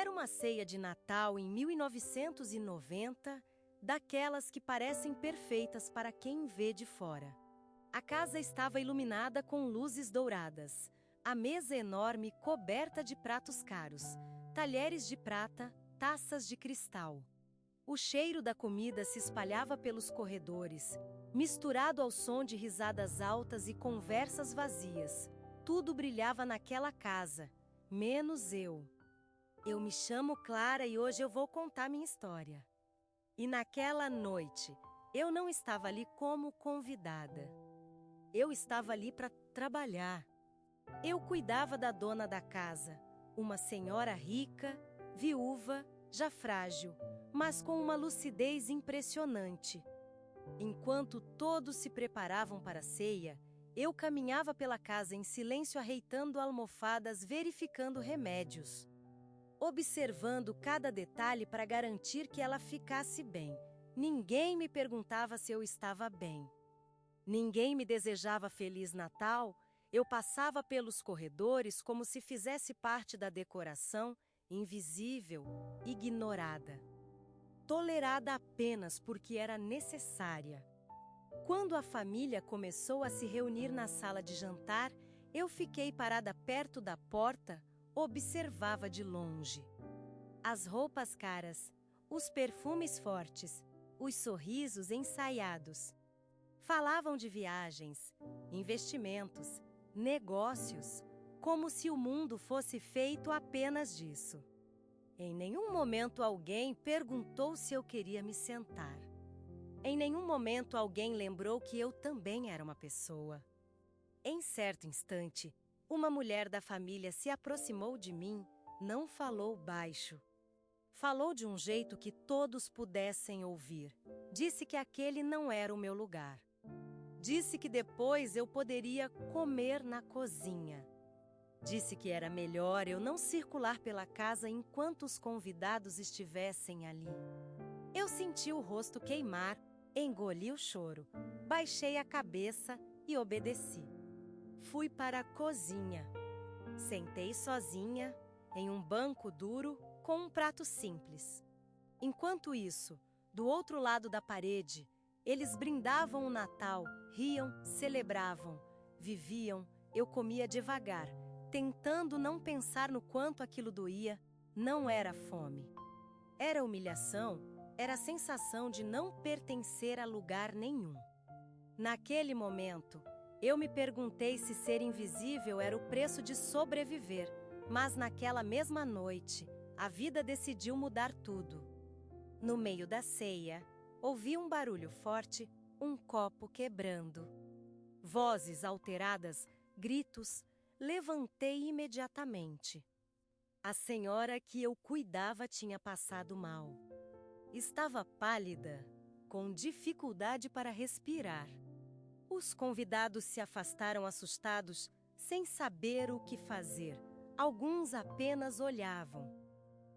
Era uma ceia de Natal em 1990, daquelas que parecem perfeitas para quem vê de fora. A casa estava iluminada com luzes douradas, a mesa enorme coberta de pratos caros, talheres de prata, taças de cristal. O cheiro da comida se espalhava pelos corredores, misturado ao som de risadas altas e conversas vazias. Tudo brilhava naquela casa, menos eu. Eu me chamo Clara e hoje eu vou contar minha história. E naquela noite, eu não estava ali como convidada. Eu estava ali para trabalhar. Eu cuidava da dona da casa, uma senhora rica, viúva, já frágil, mas com uma lucidez impressionante. Enquanto todos se preparavam para a ceia, eu caminhava pela casa em silêncio, arreitando almofadas, verificando remédios, observando cada detalhe para garantir que ela ficasse bem. Ninguém me perguntava se eu estava bem. Ninguém me desejava Feliz Natal. Eu passava pelos corredores como se fizesse parte da decoração, invisível, ignorada. Tolerada apenas porque era necessária. Quando a família começou a se reunir na sala de jantar, eu fiquei parada perto da porta, observava de longe. As roupas caras, os perfumes fortes, os sorrisos ensaiados. Falavam de viagens, investimentos, negócios, como se o mundo fosse feito apenas disso. Em nenhum momento alguém perguntou se eu queria me sentar. Em nenhum momento alguém lembrou que eu também era uma pessoa. Em certo instante, uma mulher da família se aproximou de mim, não falou baixo. Falou de um jeito que todos pudessem ouvir. Disse que aquele não era o meu lugar. Disse que depois eu poderia comer na cozinha. Disse que era melhor eu não circular pela casa enquanto os convidados estivessem ali. Eu senti o rosto queimar, engoli o choro, baixei a cabeça e obedeci. Fui para a cozinha. Sentei sozinha, em um banco duro, com um prato simples. Enquanto isso, do outro lado da parede, eles brindavam o Natal, riam, celebravam, viviam. Eu comia devagar, tentando não pensar no quanto aquilo doía. Não era fome. Era humilhação, era a sensação de não pertencer a lugar nenhum. Naquele momento, eu me perguntei se ser invisível era o preço de sobreviver, mas naquela mesma noite, a vida decidiu mudar tudo. No meio da ceia, ouvi um barulho forte, um copo quebrando. Vozes alteradas, gritos. Levantei imediatamente. A senhora que eu cuidava tinha passado mal. Estava pálida, com dificuldade para respirar. Os convidados se afastaram assustados, sem saber o que fazer. Alguns apenas olhavam.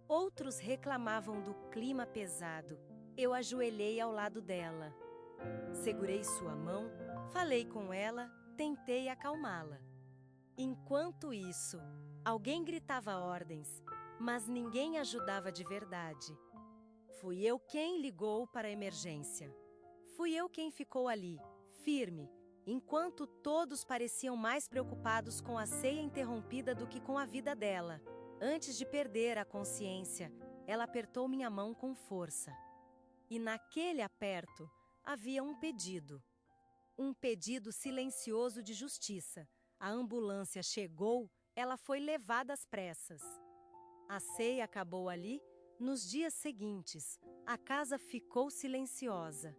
Outros reclamavam do clima pesado. Eu ajoelhei ao lado dela. Segurei sua mão, falei com ela, tentei acalmá-la. Enquanto isso, alguém gritava ordens, mas ninguém ajudava de verdade. Fui eu quem ligou para a emergência. Fui eu quem ficou ali, firme, enquanto todos pareciam mais preocupados com a ceia interrompida do que com a vida dela. Antes de perder a consciência, ela apertou minha mão com força. E naquele aperto havia um pedido. Um pedido silencioso de justiça. A ambulância chegou, ela foi levada às pressas. A ceia acabou ali. Nos dias seguintes, a casa ficou silenciosa.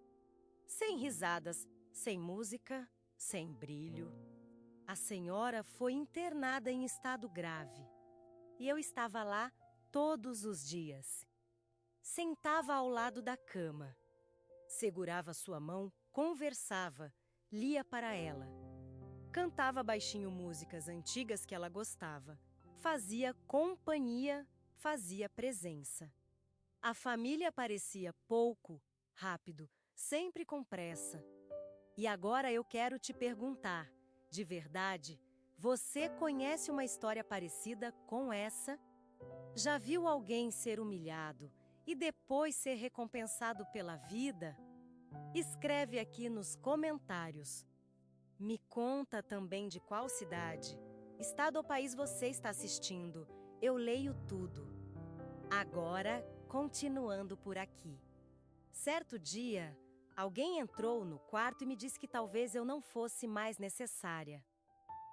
Sem risadas, sem música, sem brilho. A senhora foi internada em estado grave. E eu estava lá todos os dias. Sentava ao lado da cama. Segurava sua mão, conversava, lia para ela. Cantava baixinho músicas antigas que ela gostava. Fazia companhia, fazia presença. A família parecia pouco, rápido, sempre com pressa. E agora eu quero te perguntar, de verdade, você conhece uma história parecida com essa? Já viu alguém ser humilhado e depois ser recompensado pela vida? Escreve aqui nos comentários. Me conta também de qual cidade, estado ou país você está assistindo. Eu leio tudo. Agora, continuando por aqui. Certo dia, alguém entrou no quarto e me disse que talvez eu não fosse mais necessária.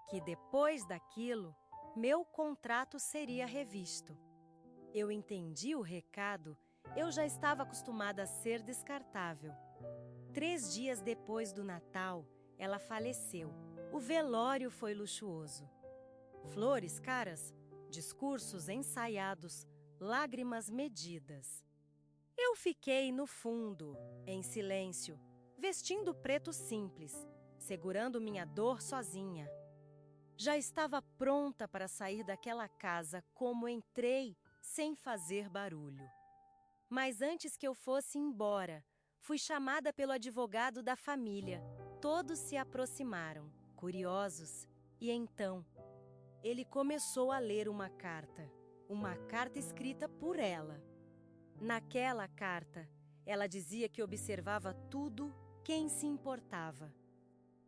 Que depois daquilo, meu contrato seria revisto. Eu entendi o recado, eu já estava acostumada a ser descartável. 3 dias depois do Natal, ela faleceu. O velório foi luxuoso. Flores caras, discursos ensaiados, lágrimas medidas. Eu fiquei no fundo, em silêncio, vestindo preto simples, segurando minha dor sozinha. Já estava pronta para sair daquela casa como entrei, sem fazer barulho. Mas antes que eu fosse embora, fui chamada pelo advogado da família. Todos se aproximaram, curiosos, e então ele começou a ler uma carta escrita por ela. Naquela carta, ela dizia que observava tudo, quem se importava,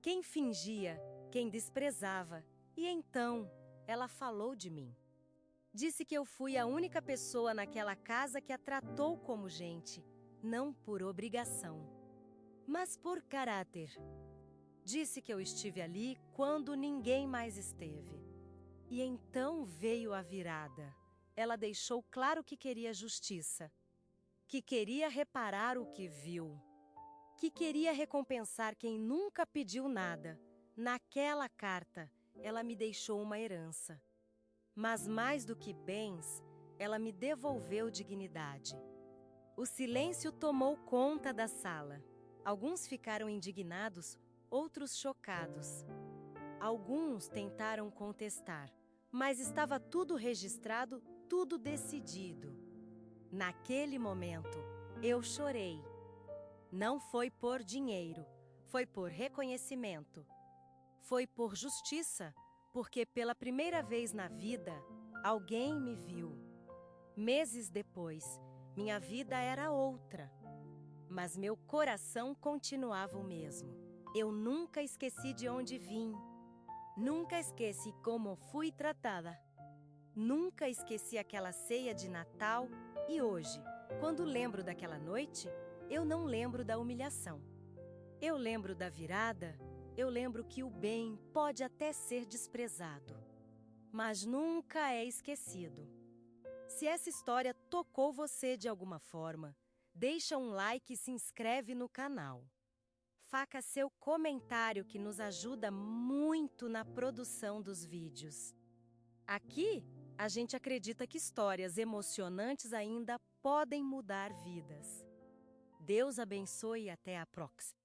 quem fingia, quem desprezava, e então ela falou de mim. Disse que eu fui a única pessoa naquela casa que a tratou como gente, não por obrigação, mas por caráter. Disse que eu estive ali quando ninguém mais esteve. E então veio a virada. Ela deixou claro que queria justiça, que queria reparar o que viu, que queria recompensar quem nunca pediu nada. Naquela carta, ela me deixou uma herança. Mas mais do que bens, ela me devolveu dignidade. O silêncio tomou conta da sala. Alguns ficaram indignados, outros chocados. Alguns tentaram contestar, mas estava tudo registrado, tudo decidido. Naquele momento, eu chorei. Não foi por dinheiro, foi por reconhecimento. Foi por justiça, porque pela primeira vez na vida, alguém me viu. Meses depois, minha vida era outra, mas meu coração continuava o mesmo. Eu nunca esqueci de onde vim, nunca esqueci como fui tratada, nunca esqueci aquela ceia de Natal e hoje, quando lembro daquela noite, eu não lembro da humilhação. Eu lembro da virada. Eu lembro que o bem pode até ser desprezado, mas nunca é esquecido. Se essa história tocou você de alguma forma, deixa um like e se inscreve no canal. Faça seu comentário que nos ajuda muito na produção dos vídeos. Aqui, a gente acredita que histórias emocionantes ainda podem mudar vidas. Deus abençoe e até a próxima.